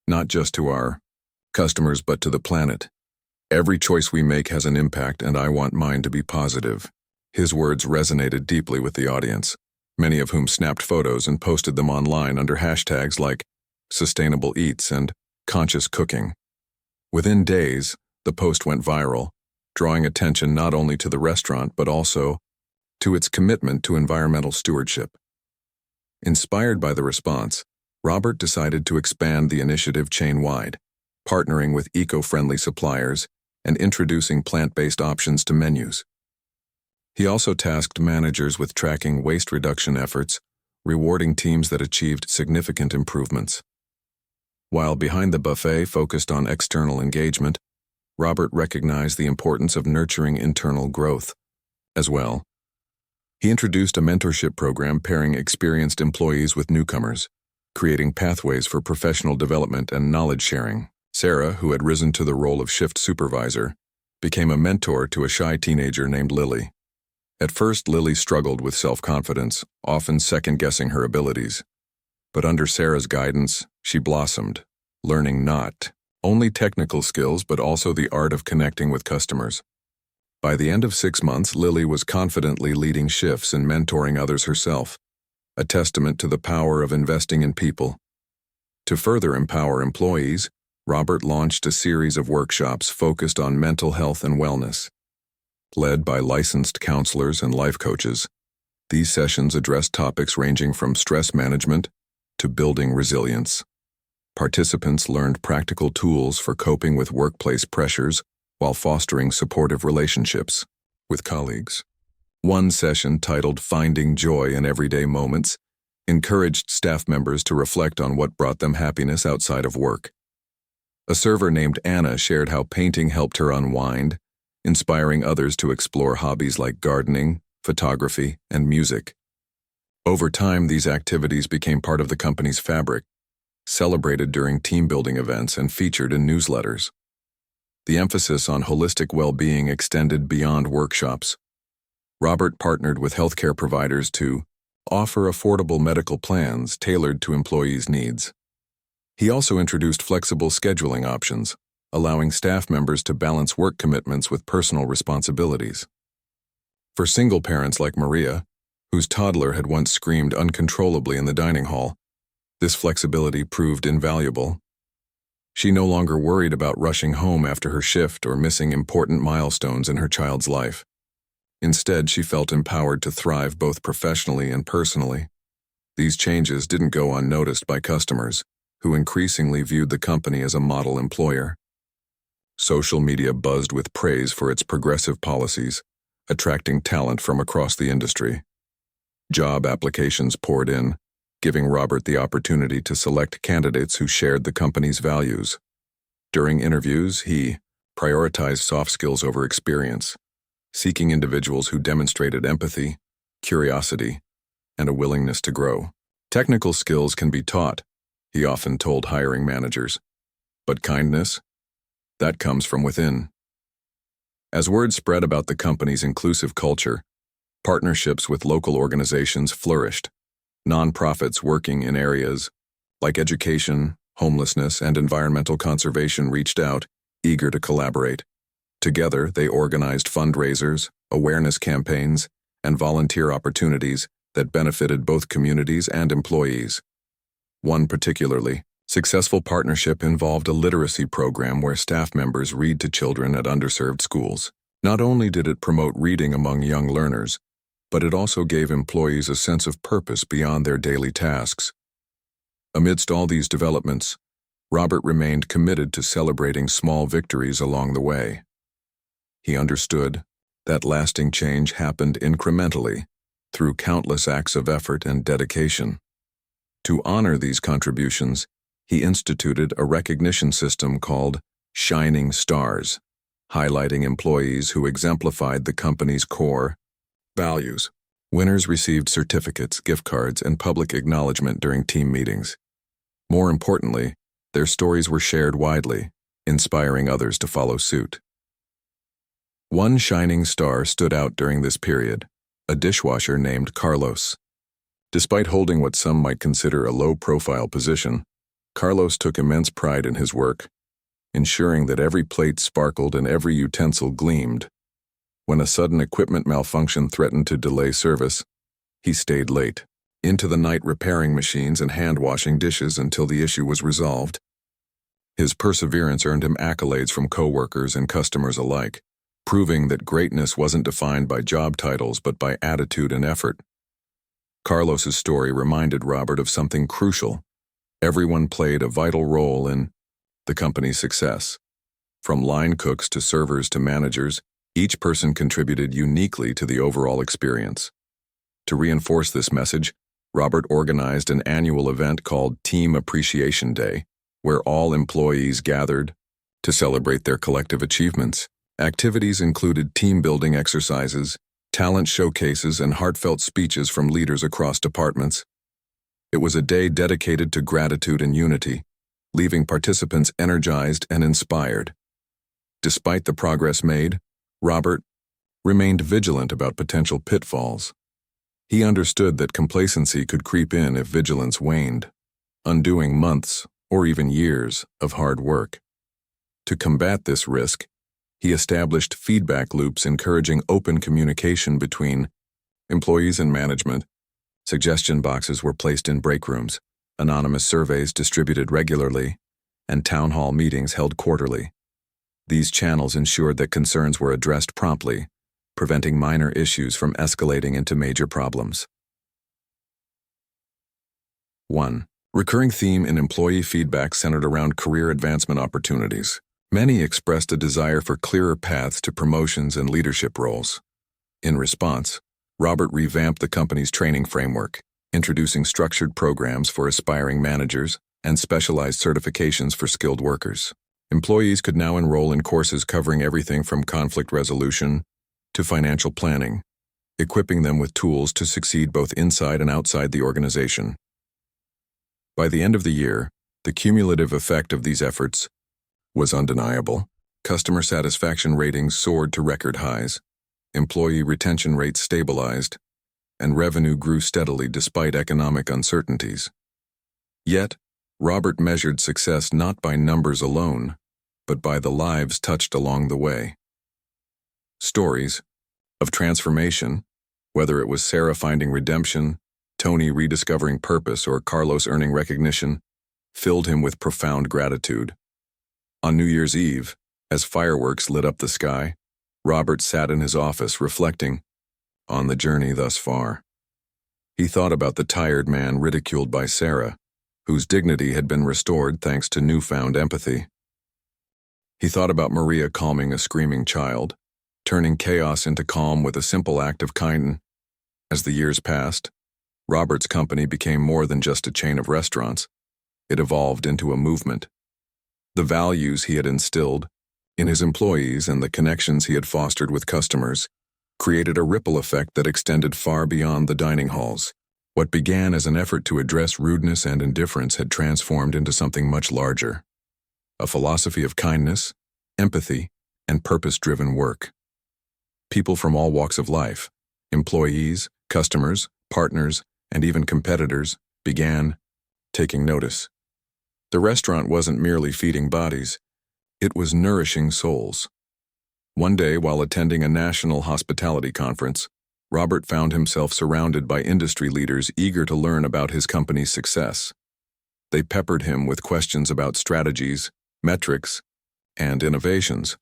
"not just to our customers but to the planet. Every choice we make has an impact, and I want mine to be positive." His words resonated deeply with the audience, many of whom snapped photos and posted them online under hashtags like Sustainable Eats and Conscious Cooking. Within days, the post went viral, drawing attention not only to the restaurant but also to its commitment to environmental stewardship. Inspired by the response, Robert decided to expand the initiative chain-wide, partnering with eco-friendly suppliers and introducing plant-based options to menus. He also tasked managers with tracking waste reduction efforts, rewarding teams that achieved significant improvements. While Behind the Buffet focused on external engagement, Robert recognized the importance of nurturing internal growth. As well, he introduced a mentorship program pairing experienced employees with newcomers, creating pathways for professional development and knowledge sharing. Sarah, who had risen to the role of shift supervisor, became a mentor to a shy teenager named Lily. At first, Lily struggled with self-confidence, often second-guessing her abilities. But under Sarah's guidance, she blossomed, learning not only technical skills but also the art of connecting with customers. By the end of 6 months, Lily was confidently leading shifts and mentoring others herself, a testament to the power of investing in people. To further empower employees, Robert launched a series of workshops focused on mental health and wellness. Led by licensed counselors and life coaches, these sessions addressed topics ranging from stress management to building resilience. Participants learned practical tools for coping with workplace pressures while fostering supportive relationships with colleagues. One session, titled Finding Joy in Everyday Moments, encouraged staff members to reflect on what brought them happiness outside of work. A server named Anna shared how painting helped her unwind, inspiring others to explore hobbies like gardening, photography, and music. Over time, these activities became part of the company's fabric, celebrated during team-building events and featured in newsletters. The emphasis on holistic well-being extended beyond workshops. Robert partnered with healthcare providers to offer affordable medical plans tailored to employees' needs. He also introduced flexible scheduling options, allowing staff members to balance work commitments with personal responsibilities. For single parents like Maria, whose toddler had once screamed uncontrollably in the dining hall, this flexibility proved invaluable. She no longer worried about rushing home after her shift or missing important milestones in her child's life. Instead, she felt empowered to thrive both professionally and personally. These changes didn't go unnoticed by customers, who increasingly viewed the company as a model employer. Social media buzzed with praise for its progressive policies, attracting talent from across the industry. Job applications poured in, giving Robert the opportunity to select candidates who shared the company's values. During interviews, he prioritized soft skills over experience, seeking individuals who demonstrated empathy, curiosity, and a willingness to grow. Technical skills can be taught, he often told hiring managers, but kindness, that comes from within. As word spread about the company's inclusive culture, partnerships with local organizations flourished. Nonprofits working in areas like education, homelessness, and environmental conservation reached out, eager to collaborate. Together, they organized fundraisers, awareness campaigns, and volunteer opportunities that benefited both communities and employees. One particularly successful partnership involved a literacy program where staff members read to children at underserved schools. Not only did it promote reading among young learners, but it also gave employees a sense of purpose beyond their daily tasks. Amidst all these developments, Robert remained committed to celebrating small victories along the way. He understood that lasting change happened incrementally, through countless acts of effort and dedication. To honor these contributions, he instituted a recognition system called Shining Stars, highlighting employees who exemplified the company's core values. Winners received certificates, gift cards, and public acknowledgement during team meetings. More importantly, their stories were shared widely, inspiring others to follow suit. One shining star stood out during this period, a dishwasher named Carlos. Despite holding what some might consider a low-profile position, Carlos took immense pride in his work, ensuring that every plate sparkled and every utensil gleamed. When a sudden equipment malfunction threatened to delay service, he stayed late, into the night repairing machines and hand-washing dishes until the issue was resolved. His perseverance earned him accolades from coworkers and customers alike, proving that greatness wasn't defined by job titles but by attitude and effort. Carlos's story reminded Robert of something crucial. Everyone played a vital role in the company's success. From line cooks to servers to managers, each person contributed uniquely to the overall experience. To reinforce this message, Robert organized an annual event called Team Appreciation Day, where all employees gathered to celebrate their collective achievements. Activities included team-building exercises, talent showcases, and heartfelt speeches from leaders across departments. It was a day dedicated to gratitude and unity, leaving participants energized and inspired. Despite the progress made, Robert remained vigilant about potential pitfalls. He understood that complacency could creep in if vigilance waned, undoing months or even years of hard work. To combat this risk, he established feedback loops encouraging open communication between employees and management. Suggestion boxes were placed in break rooms, anonymous surveys distributed regularly, and town hall meetings held quarterly. These channels ensured that concerns were addressed promptly, preventing minor issues from escalating into major problems. 1. Recurring theme in employee feedback centered around career advancement opportunities. Many expressed a desire for clearer paths to promotions and leadership roles. In response, Robert revamped the company's training framework, introducing structured programs for aspiring managers and specialized certifications for skilled workers. Employees could now enroll in courses covering everything from conflict resolution to financial planning, equipping them with tools to succeed both inside and outside the organization. By the end of the year, the cumulative effect of these efforts was undeniable. Customer satisfaction ratings soared to record highs, employee retention rates stabilized, and revenue grew steadily despite economic uncertainties. Yet, Robert measured success not by numbers alone, but by the lives touched along the way. Stories of transformation, whether it was Sarah finding redemption, Tony rediscovering purpose, or Carlos earning recognition, filled him with profound gratitude. On New Year's Eve, as fireworks lit up the sky, Robert sat in his office reflecting on the journey thus far. He thought about the tired man ridiculed by Sarah, whose dignity had been restored thanks to newfound empathy. He thought about Maria calming a screaming child, turning chaos into calm with a simple act of kindness. As the years passed, Robert's company became more than just a chain of restaurants. It evolved into a movement. The values he had instilled in his employees and the connections he had fostered with customers created a ripple effect that extended far beyond the dining halls. What began as an effort to address rudeness and indifference had transformed into something much larger. A philosophy of kindness, empathy, and purpose-driven work. People from all walks of life, employees, customers, partners, and even competitors, began taking notice. The restaurant wasn't merely feeding bodies, it was nourishing souls. One day, while attending a national hospitality conference, Robert found himself surrounded by industry leaders eager to learn about his company's success. They peppered him with questions about strategies, metrics, and innovations.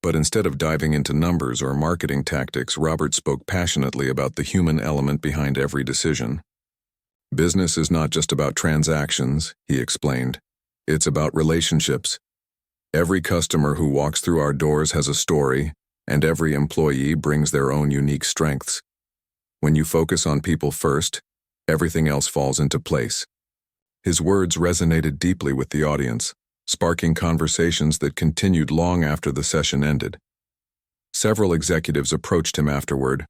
But instead of diving into numbers or marketing tactics, Robert spoke passionately about the human element behind every decision. Business is not just about transactions, he explained. It's about relationships. Every customer who walks through our doors has a story, and every employee brings their own unique strengths. When you focus on people first, everything else falls into place. His words resonated deeply with the audience, sparking conversations that continued long after the session ended. Several executives approached him afterward,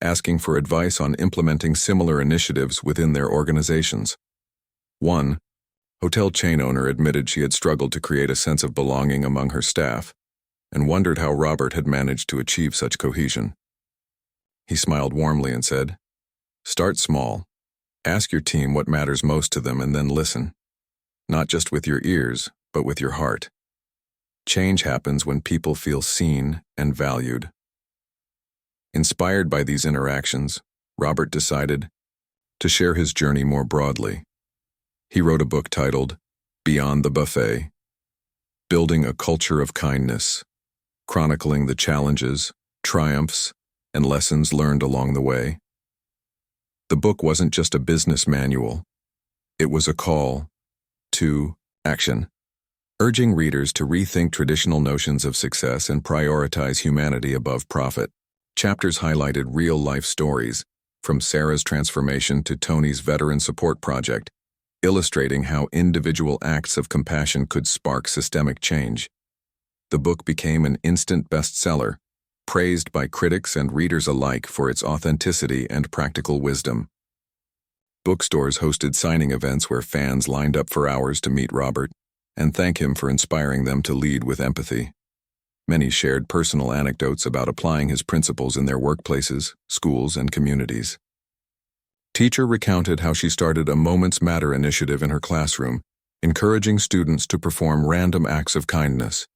asking for advice on implementing similar initiatives within their organizations. One hotel chain owner admitted she had struggled to create a sense of belonging among her staff, and wondered how Robert had managed to achieve such cohesion. He smiled warmly and said, "Start small. Ask your team what matters most to them and then listen. Not just with your ears, but with your heart. Change happens when people feel seen and valued." Inspired by these interactions, Robert decided to share his journey more broadly. He wrote a book titled Beyond the Buffet, Building a Culture of Kindness, chronicling the challenges, triumphs, and lessons learned along the way. The book wasn't just a business manual. It was a call to action, urging readers to rethink traditional notions of success and prioritize humanity above profit. Chapters highlighted real-life stories, from Sarah's transformation to Tony's veteran support project, illustrating how individual acts of compassion could spark systemic change. The book became an instant bestseller, praised by critics and readers alike for its authenticity and practical wisdom. Bookstores hosted signing events where fans lined up for hours to meet Robert and thank him for inspiring them to lead with empathy. Many shared personal anecdotes about applying his principles in their workplaces, schools, and communities. Teacher recounted how she started a Moments Matter initiative in her classroom, encouraging students to perform random acts of kindness.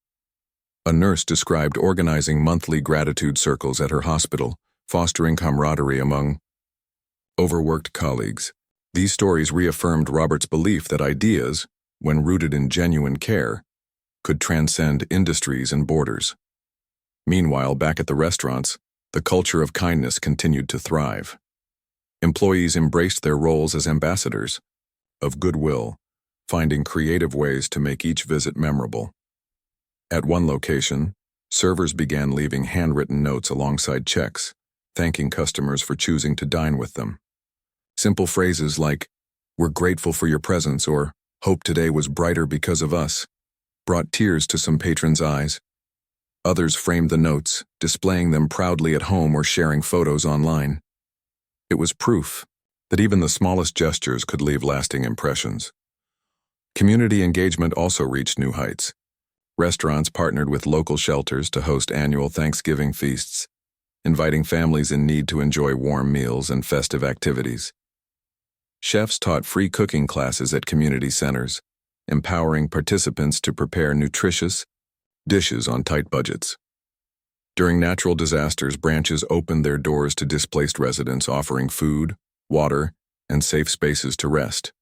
A nurse described organizing monthly gratitude circles at her hospital, fostering camaraderie among overworked colleagues. These stories reaffirmed Robert's belief that ideas, when rooted in genuine care, could transcend industries and borders. Meanwhile, back at the restaurants, the culture of kindness continued to thrive. Employees embraced their roles as ambassadors of goodwill, finding creative ways to make each visit memorable. At one location, servers began leaving handwritten notes alongside checks, thanking customers for choosing to dine with them. Simple phrases like, "We're grateful for your presence," or "Hope today was brighter because of us," brought tears to some patrons' eyes. Others framed the notes, displaying them proudly at home or sharing photos online. It was proof that even the smallest gestures could leave lasting impressions. Community engagement also reached new heights. Restaurants partnered with local shelters to host annual Thanksgiving feasts, inviting families in need to enjoy warm meals and festive activities. Chefs taught free cooking classes at community centers, empowering participants to prepare nutritious dishes on tight budgets. During natural disasters, branches opened their doors to displaced residents, offering food, water, and safe spaces to rest.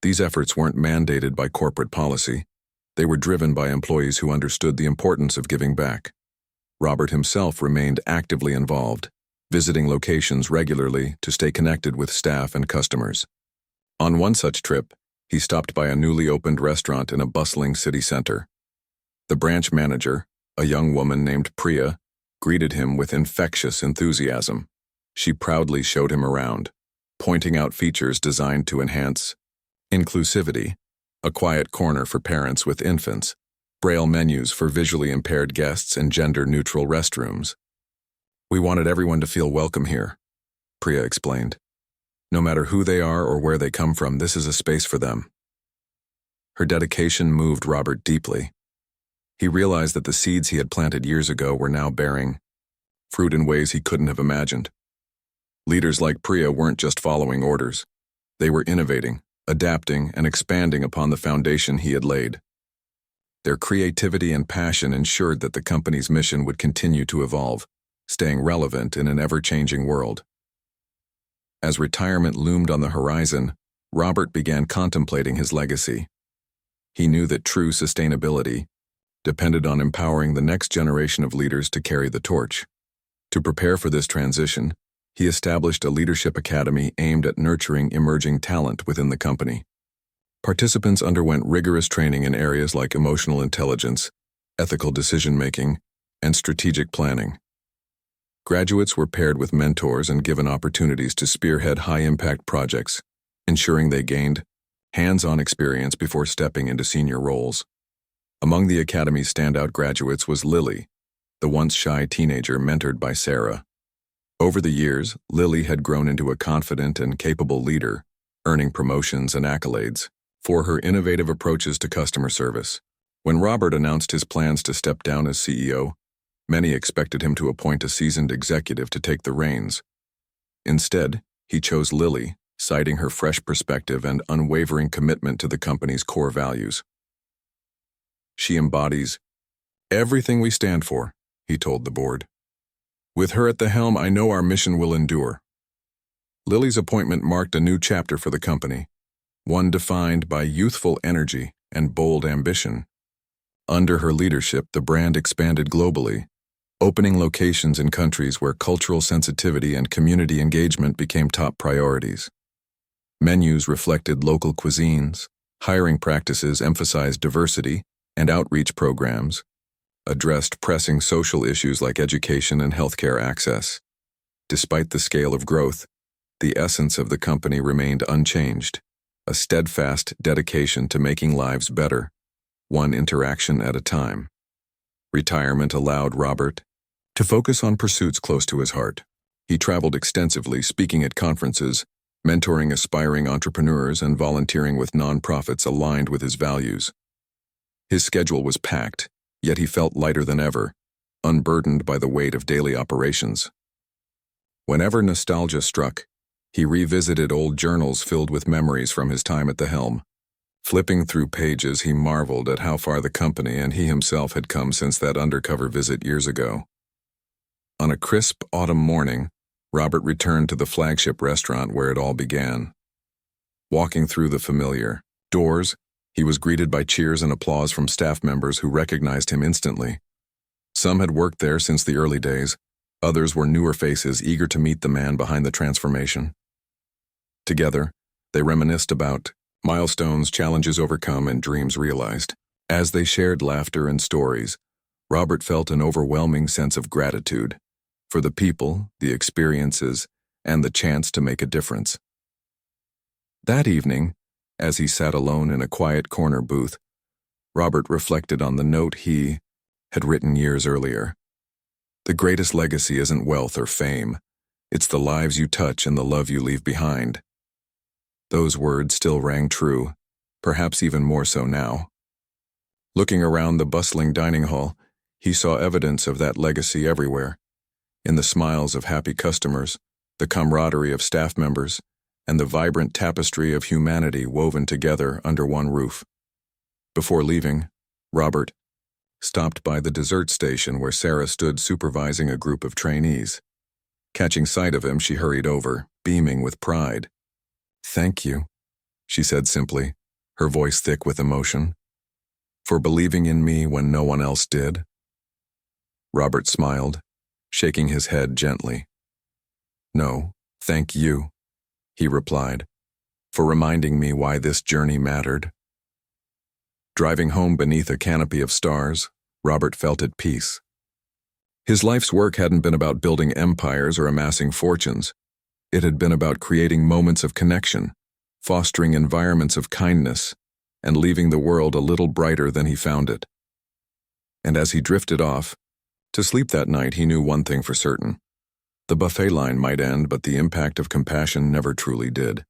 These efforts weren't mandated by corporate policy. They were driven by employees who understood the importance of giving back. Robert himself remained actively involved, visiting locations regularly to stay connected with staff and customers. On one such trip, he stopped by a newly opened restaurant in a bustling city center. The branch manager, a young woman named Priya, greeted him with infectious enthusiasm. She proudly showed him around, pointing out features designed to enhance inclusivity, a quiet corner for parents with infants, braille menus for visually impaired guests, and gender-neutral restrooms. "We wanted everyone to feel welcome here," Priya explained. "No matter who they are or where they come from, this is a space for them." Her dedication moved Robert deeply. He realized that the seeds he had planted years ago were now bearing fruit in ways he couldn't have imagined. Leaders like Priya weren't just following orders. They were innovating, adapting, and expanding upon the foundation he had laid. Their creativity and passion ensured that the company's mission would continue to evolve, staying relevant in an ever-changing world. As retirement loomed on the horizon, Robert began contemplating his legacy. He knew that true sustainability depended on empowering the next generation of leaders to carry the torch. To prepare for this transition, he established a leadership academy aimed at nurturing emerging talent within the company. Participants underwent rigorous training in areas like emotional intelligence, ethical decision-making, and strategic planning. Graduates were paired with mentors and given opportunities to spearhead high-impact projects, ensuring they gained hands-on experience before stepping into senior roles. Among the academy's standout graduates was Lily, the once shy teenager mentored by Sarah. Over the years, Lily had grown into a confident and capable leader, earning promotions and accolades for her innovative approaches to customer service. When Robert announced his plans to step down as CEO, many expected him to appoint a seasoned executive to take the reins. Instead, he chose Lily, citing her fresh perspective and unwavering commitment to the company's core values. "She embodies everything we stand for," he told the board. "With her at the helm, I know our mission will endure." Lily's appointment marked a new chapter for the company, one defined by youthful energy and bold ambition. Under her leadership, the brand expanded globally, opening locations in countries where cultural sensitivity and community engagement became top priorities. Menus reflected local cuisines, hiring practices emphasized diversity, and outreach programs addressed pressing social issues like education and healthcare access. Despite the scale of growth, the essence of the company remained unchanged, a steadfast dedication to making lives better, one interaction at a time. Retirement allowed Robert to focus on pursuits close to his heart. He traveled extensively, speaking at conferences, mentoring aspiring entrepreneurs, and volunteering with nonprofits aligned with his values. His schedule was packed, yet he felt lighter than ever, unburdened by the weight of daily operations. Whenever nostalgia struck, he revisited old journals filled with memories from his time at the helm. Flipping through pages, he marveled at how far the company and he himself had come since that undercover visit years ago. On a crisp autumn morning, Robert returned to the flagship restaurant where it all began. Walking through the familiar doors, he was greeted by cheers and applause from staff members who recognized him instantly. Some had worked there since the early days, others were newer faces eager to meet the man behind the transformation. Together, they reminisced about milestones, challenges overcome, and dreams realized. As they shared laughter and stories, Robert felt an overwhelming sense of gratitude for the people, the experiences, and the chance to make a difference. That evening, as he sat alone in a quiet corner booth, Robert reflected on the note he had written years earlier. The greatest legacy isn't wealth or fame. It's the lives you touch and the love you leave behind. Those words still rang true, perhaps even more so now. Looking around the bustling dining hall, he saw evidence of that legacy everywhere. In the smiles of happy customers, the camaraderie of staff members, and the vibrant tapestry of humanity woven together under one roof. Before leaving, Robert stopped by the dessert station where Sarah stood supervising a group of trainees. Catching sight of him, she hurried over, beaming with pride. "Thank you," she said simply, her voice thick with emotion, "for believing in me when no one else did." Robert smiled, shaking his head gently. "No, thank you," he replied, "for reminding me why this journey mattered." Driving home beneath a canopy of stars, Robert felt at peace. His life's work hadn't been about building empires or amassing fortunes. It had been about creating moments of connection, fostering environments of kindness, and leaving the world a little brighter than he found it. And as he drifted off to sleep that night, he knew one thing for certain. The buffet line might end, but the impact of compassion never truly did.